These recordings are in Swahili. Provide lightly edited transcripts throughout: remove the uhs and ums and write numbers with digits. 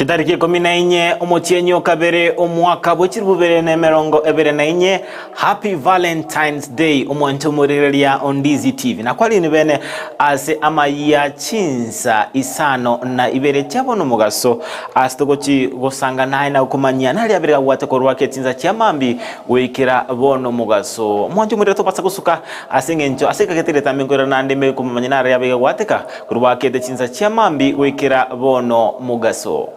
Kitariki 14 omotienyi okabere omwaka bw'ekirubere n'emirongo ebere na inye. Happy Valentine's Day omwantu murireria on Ndizi TV. Na kwali ni bene ase Amayia, Chinsa, Isano na Ibere chabona mugaso asitogochi gosanga naye na kumanya nali abere gwate korwake Chinsa chamambi wekera bono mugaso. Mwantu murire topasa gusuka asengencho aseka ketire tambengora nandeme kumanya nari abere gwateka korwake de Chinsa chamambi wekera bono mugaso.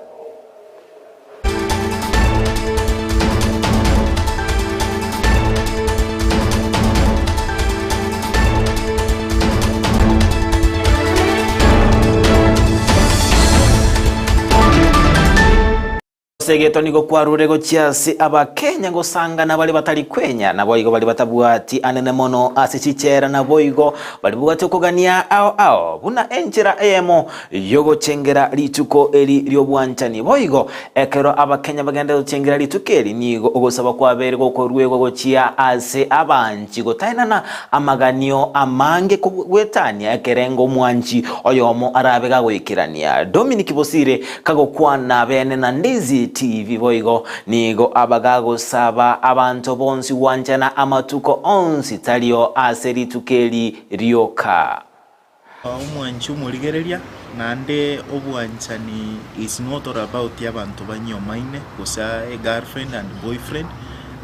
Segeto niko kwarure gochiasi abakenya gosanga na bali batali kwenya na boigo bali batabuati anene mono asichichera na boigo bali bugati okugania ao buna enjera emo yogo chengera lituko eli lyobwanchani boigo ekero abakenya bagenda chengera litukeli nigo ogosaba kwabere gokorwego gochia ase abanchi gotaina na amaganio amange kugwetania ekerengo mwanchi oyomo arabega gwikirania Dominic Bosire kagokwana bene na Ndizi TV boigo nigo abagago saba abantu bonsi wanjana amatuko onsi talio aseri tukeli ryoka umwanchi umurigereria nande obwanchani is not all about abantu banyomaine gusa a girlfriend and boyfriend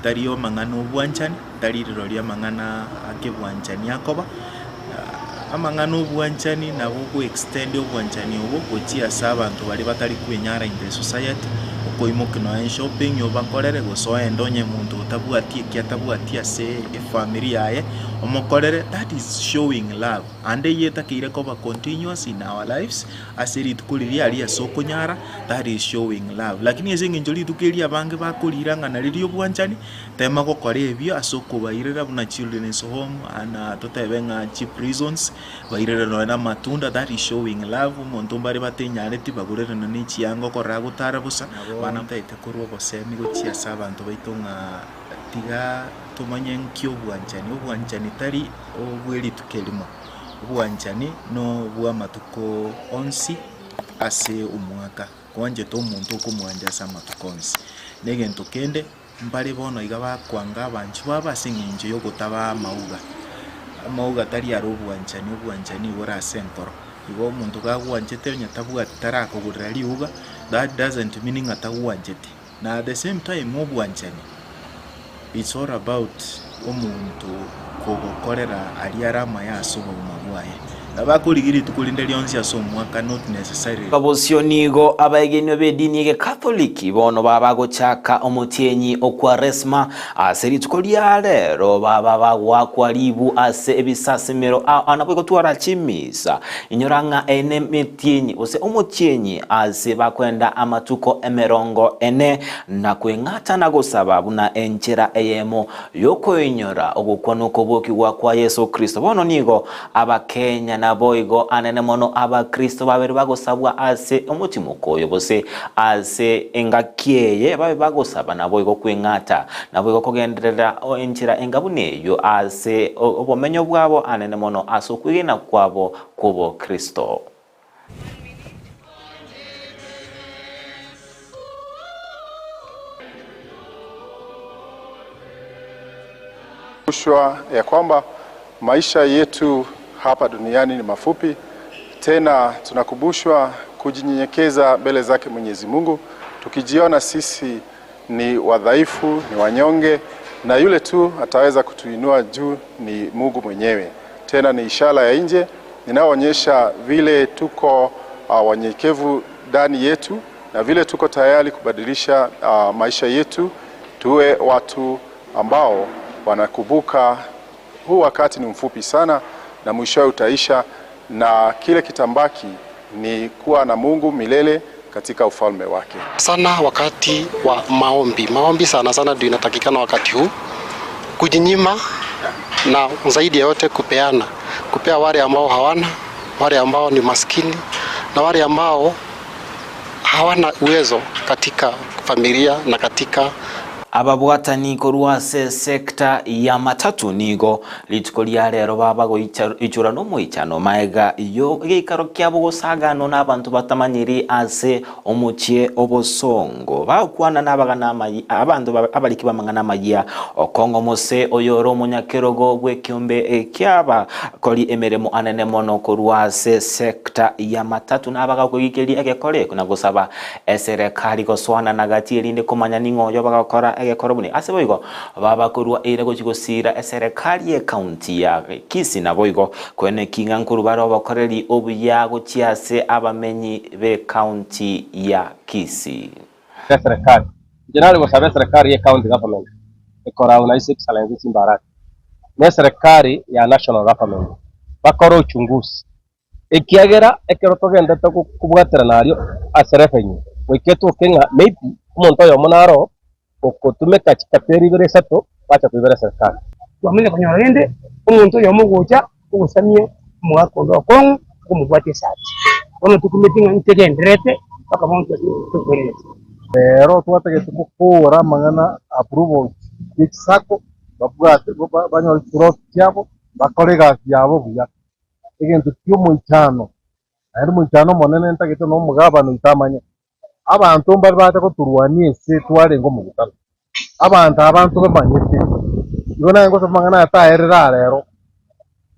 talio mangano obwanchani taliro lya mangana akebwanchani akoba amangano obwanchani nabo ku extend obwanchani obo gochia saba abantu bali batali kwenyara in the society koimokino shopping yobakorere gosoa endonye muntu utabuatie kiatabuatia se family yae omokorere. That is showing love and yeta kire koba continuous in our lives asiri tukuliria ali asokonyara. That is showing love lakini ezingi njoli tukiria bange bakuliranga na lilio bwanchani tema ko kore ebyo asoko bayirera buna children's home ana totebenga cheap prisons bayirera no na matunda. That is showing love muntu mbari batenyane tibagurera no ni chiango korago tarabusa bana mtaite kurwo gosemi gochia sabantu baitonga tiga tumanye nkyo bwanchani tari obweli tukelimo bwanchani no bwa matuko onsi ase umwaka kwanje to muntu kumwanja sa matuko onsi negento kende mbali bono igaba kwanga banchi baba singinje yo gutaba mauga tari aro bwanchani wora senkoro igo muntu gagwanjete nyatabuga tarako gurali uga. That doesn't mean atawanjete na at the same time obwanchani it's all about omuntu kogokorera aliarama yaso mumagwaye abakuligiri tukulinde lyonzi asomwaka not necessarily kabosionigo abagenyo bedini ye Catholic bono babagochaka omutienyi okwaresma aseri tukolia lero baba bagwakwalibu ase ebisasemero anabweko twara chimisa inyoranga ene metienyi ose omutienyi ase bakwenda amatuko emerongo ene na kwengata nago sababu na enchera eyemo yoko inyora ogukwanuko boki kwa Yesu Kristo bono nigo abakenya na boigo anene mono aba Kristo babere bagosabwa ase omutima koyo bose ase engakieye babe bagosaba na boigo kwengata na boigo kogenderera enchira engabuneyo ase obomenyo bwabo anene mono asokwigena kwabo kubo Kristo. Kushwa ya kwamba maisha yetu hapa duniani ni mafupi, tena tunakumbushwa kujinyenyekeza mbele zake Mwenyezi Mungu, tukijiona sisi ni wadhaifu, ni wanyonge, na yule tu ataweza kutuinua juu ni Mungu mwenyewe. Tena ni ishara ya nje inayoonyesha vile tuko wanyenyekevu ndani yetu na vile tuko tayari kubadilisha maisha yetu tuwe watu ambao wanakumbuka huu wakati ni mfupi sana na mwisho utaisha, na kile kitambaki ni kuwa na Mungu milele katika ufalme wake. Sana wakati wa maombi sana ndio inatakikana wakati huu, kujinyima na zaidi ya yote kupea wale ambao hawana, wale ambao ni maskini na wale ambao hawana uwezo katika familia na katika ababwatani korwase sekta ya matatu nigo litiko lya lero baba goichura no moichano maega yo geikaro kyabo gosagano n'abantu batamanyiri ase omuchie obosongo bakwana n'abagana amayi abantu abaliki bamangana amayi okongo mose oyoro munyakerogo gwekyombe kyaba koli emeremo anene mono korwase sekta ya matatu n'abaga goikeli egekore kuna gosaba eserekali goswana nagati elinde komanya ningoyo bagakora egekora buni ase boigo babakorwa ire gukigosira eserekali ye county ya Kisii na boigo kwene kinga nkuru baro bakoreri obuya gochiase abamenyi be county ya Kisii serikali generali gosaba serikali ye county government ikora una His Excellency Simbarati ne serikali ya national government bakora uchunguzi ikiagera ekero togenda kubwatira naryo aserefenyi wiketu kenga maybe umuntu yo monaro okutumeka chikaperi Ibere sato bacha kwibera serikali wamenya kanyora rende umuntu yo mugocha ugusamye mwakondo kongo kumugwate sati ono tukumetinga ntegenderete paka muntu tukwelete rero twategetse kukura mangana approval y'isako babwate banyora turot cyabo bakorega byabo buya ikintu cy'umucyano ari mucyano monene ntagete no mugabano itamanye abantu mbari bata ko turwanie se twarengo mu butaro abantu bamanyete yona ngo samangana ataherera rero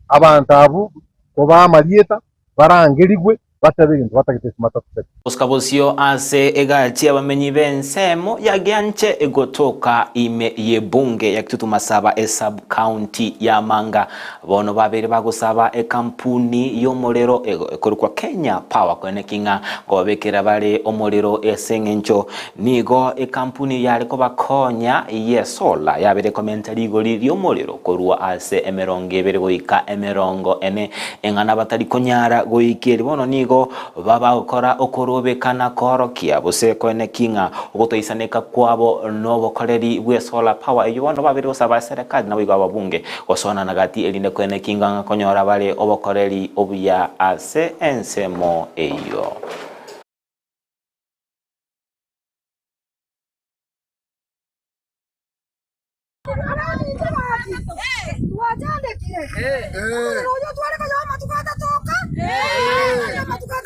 abantu abo ko bamarieta barangerigwe batabintu batagete matatu oskabosio ase egachi abamenyi bensemo yagianche egotoka ime yebunge yakitutumasaba sub county ya Manga bono babere bagusaba ekampuni y'omulero ekorwa Kenya Power kwenekinga gobekera bale omulero esengencho nigo ekampuni yaliko bakonya yesola yabere commentary goli y'omulero korwa ase emerongo ebere goika emerongo ene engana batali konyara goikeri bono nigo baba okora okorobekana korokia bose kwene kinga ugotoisaneka kwabo nobokoreri bwe solar power iyo bono babiri osaba serikali nabo igwa babunge osona nagati elinde kwene kinga konyora bale obokoreri obuya ase ensemo eyo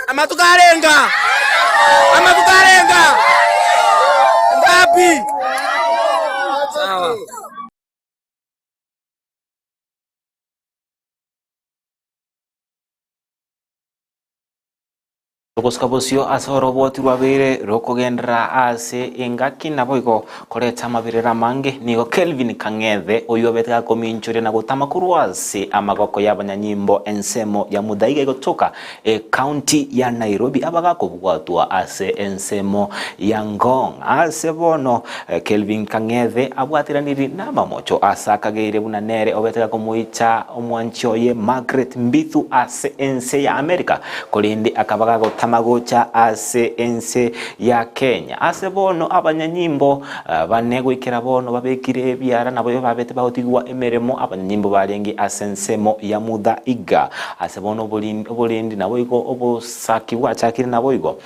Amatukarenga ngapi sawa Ogoskabosio asoro boti rwabere rokogendera ase engaki naboigo koreta mabirera mange nigo Kelvin Kang'ethe oyo betega kominchore na gutama kurwase amagoko y'abanyanyimbo ensemo ya mudaiga gotoka county ya Nairobi abaga kubwatwa ase ensemo ya Ngong ase bono Kelvin Kang'ethe abwatiraniri namamocho asakageire bunanere obetega komuicha omwanchoye Margaret Mbithu ase ense ya America kolindi akabaga tamagocha ase ense ya Kenya ase bono abanyanyimbo banegwikira bono babekire ebyara nabo babete bahotigwa emeremo abanyanyimbo barengi ase ensemo ya mudaiga ase bono obolindi nabo iko obosaki bwachakire nabo iko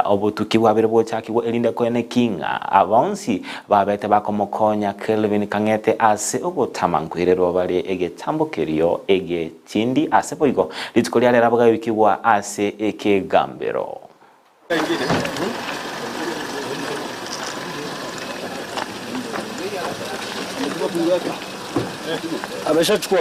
obutuki bwabere bwachakirwa elinde kwene kinga abonsi babete bakomokonya Kelvin Kang'ethe ase ogotamankwirero bali egetambokerio egechindi ase boigo litikolia lera bagabikibwa ase ekegambero ameshachukua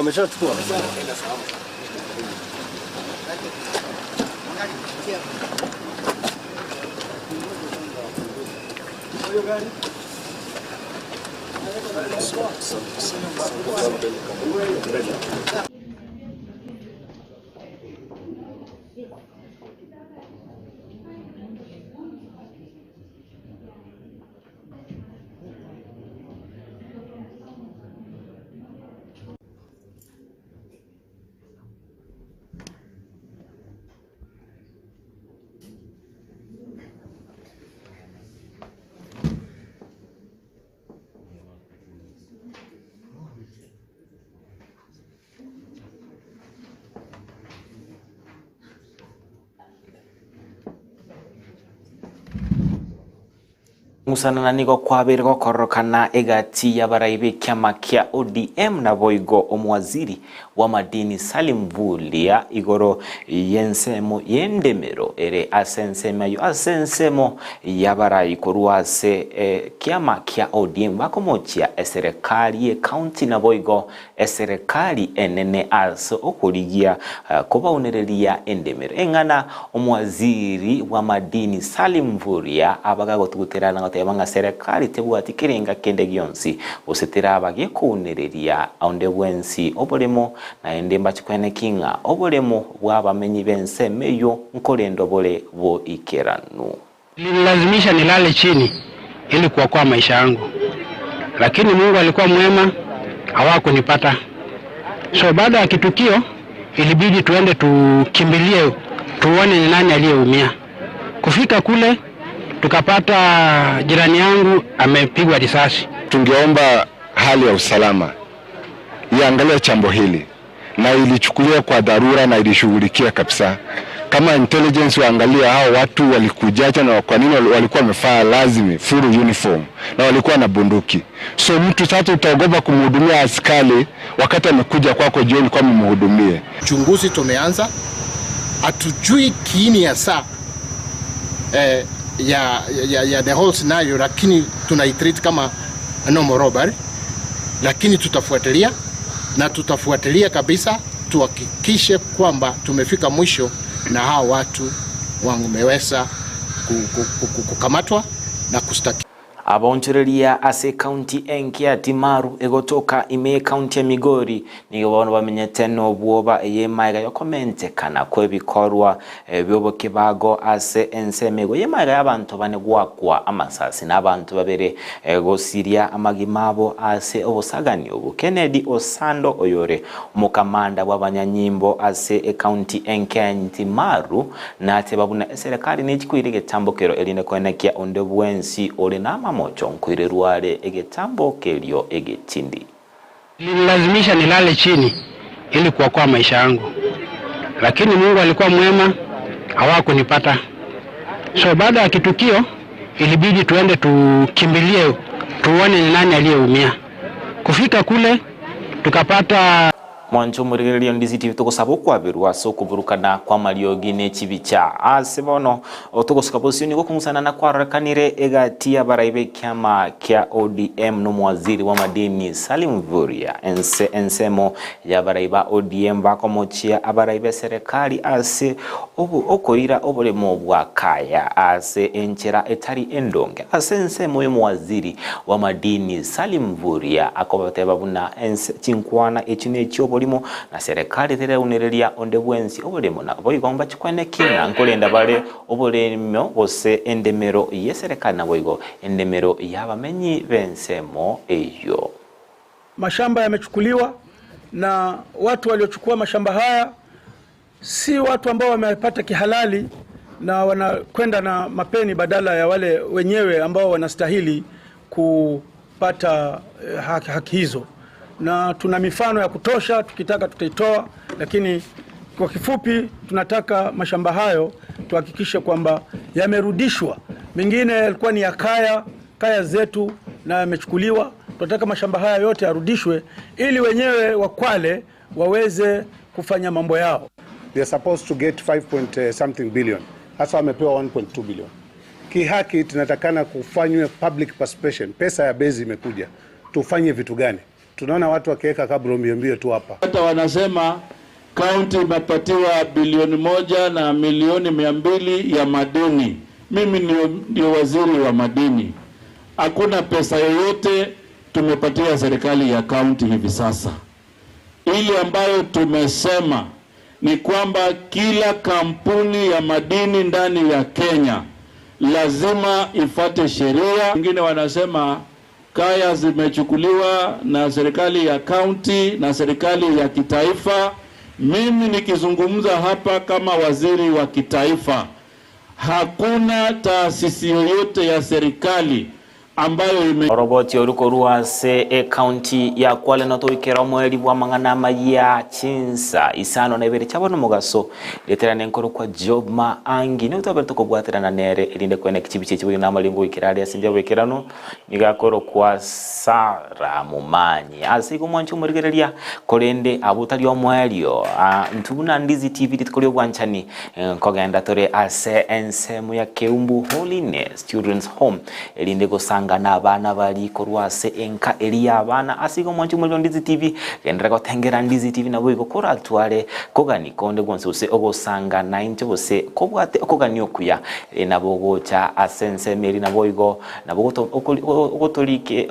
Musanana nigo kwabere gokorokana egati y'abaraibe kiama kia ODM na boigo omwaziri wa madini Salim Vulia igoro yensemo yendemero ere asensemo y'abarai koruase kiama kia ODM bakomochia eserikali ye county na boigo eserikali enene also okoligia kobaunereria endemero engana omwaziri wa madini Salim Vulia abagago tuguterana tebanga serikali tebuati kirenga kende gyonsi osetera abagie kunereria onde bwensi obolemo na ende mbachikwene kinga obolemo bwabamenyi bense meyo nkolendo bole bo ikeranu. Nililazimisha nilale chini ili kuokoa maisha yangu, lakini Mungu alikuwa mwema, hawakunipata. So baada ya kitukio ilibidi tuende tukimbilie tuone ni nani aliyeumia. Kufika kule tukapata jirani yangu amepigwa risasi. Tungeomba hali ya usalama iangalie jambo hili na ilichukuliwa kwa dharura na ilishughulikia kabisa. Kama intelligence waangalia hao watu walikujaje na kwa nini walikuwa wamevaa lazima full uniform na walikuwa na bunduki. So mtu sasa utaogopa kumhudumia askari wakati amekuja kwako jioni kwa mhudumie. Uchunguzi tumeanza, hatujui kiini ya saa ya the whole scenario, lakini tunaitreat kama normal robbery, lakini tutafuatilia kabisa tuhakikishe kwamba tumefika mwisho na hao watu wameweza kukamatwa na kustaki. Abonchereria ase county enkia Timaru egotoka ime county ya Migori nigo bamenyete no bwoba eyemaiga yokomente kana kwebikorwa byobo kibago ase ensemego yemaiga yabantu bane gwakwa amasasi nabantu babere gosiria amagimabo ase obusagani obu Kennedy Osando oyore mukamanda w'abanyanyimbo ase county enkia Timaru nate babuna serikali n'ekikwirige tambokero eline kwenekia onde bwensi ole nama mocho nkwirerware egetambo kelio egetindi. Nililazimisha nilale chini ili kuokoa maisha yangu, lakini Mungu alikuwa mwema, hawakunipata. So baada ya kitukio ilibidi tuende tukimbilie tuone ni nani aliyeumia. Kufika kule tukapata Mwancho murigererio Ndizi TV tugusaba kwabirwa so kuburukana kwa mariogi ne kibicha asebono otugusuka position go kumusana na kwarakanire egati abaraibe kiama kia ODM no mwaziri wa madini Salim Vulia ensemo ya baraiba ODM bakomochia abaraibe serikali ase okoira obolemo bwa kaya ase enchera etari endonge ase ensemo y'omwaziri wa madini Salim Vulia akobateba buna chinkwana echinechi na serikali tere unereria onde bwensi obolemo na boigomba chikwene kina nkolenda bale obolemo bose endemero ye serikali na boigo endemero y'abamenyi bensemo eyo. Mashamba yamechukuliwa na watu waliochukua mashamba haya si watu ambao wamepata kihalali na wanakwenda na mapeni badala ya wale wenyewe ambao wanastahili kupata haki hizo. Na tuna mifano ya kutosha, tukitaka tutaitoa, lakini kwa kifupi tunataka mashamba hayo tuhakikishe kwamba yamerudishwa. Mengine yalikuwa ni ya kaya zetu na yamechukuliwa. Tunataka mashamba haya yote yarudishwe ili wenyewe wa Kwale waweze kufanya mambo yao. They are supposed to get 5.something billion. Hasa wamepewa 1.2 billion. Kihaki tunatakana kufanywe public participation. Pesa ya bezi imekuja. Tufanye vitu gani? Tunaona watu wakiweka kabla mbio tu hapa. Hata wanasema county imepatiwa bilioni 1 na milioni 200 ya madeni. Mimi ndio waziri wa madini. Hakuna pesa yoyote tumepatia serikali ya county hivi sasa. Ile ambayo tumesema ni kwamba kila kampuni ya madini ndani ya Kenya lazima ifuate sheria. Wengine wanasema kaya zimechukuliwa na serikali ya county na serikali ya kitaifa. Mimi nikizungumza hapa kama waziri wa kitaifa, hakuna taasisi yoyote ya serikali ambayo Roboti oruko ruase county ya Kwale no toikera mweri bwa mang'ana Amayia Chinsa Isano na Ibere chabona mugaso leterane nkoro kwa job Maang'I ne utaberto ko bwaterana nere irinde kwene kichibiche chibuli na malingo ikirari asinja wekerano nigakoro kwa Sara Momanyi asiko mwanchu murigereria kolende abutali omwelio ntubuna Ndizi TV titkolio bwanchani kogenda tore ase ensemu ya Keumbu Holiness Children's Home irinde gusanga na abana bali korwase enka elia abana asigo mwanchu muri Ndizi TV gendera ko tengera Ndizi TV nabo igokora atware kogani konde gonse use ogosanga 90 bose kobwate okogani okuya nabo gocha asense meri nabo igo nabo ogotolike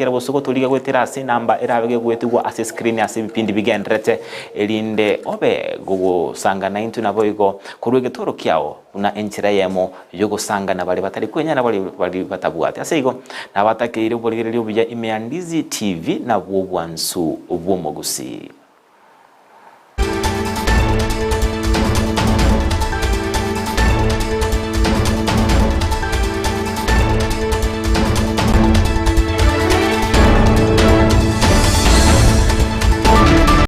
bose ogotolika gwetera ase namba erabege gwetigwa ase screen ase bipindi bigendrete elinde obe gogosanga 90 nabo igo kurwege toro kyao una enchira yemo yogosanga na bali batari kwenya na bali batabwate ase igo nabatakire boligererio bya ime Ndizi TV na bwo bwansu obwo Gusii.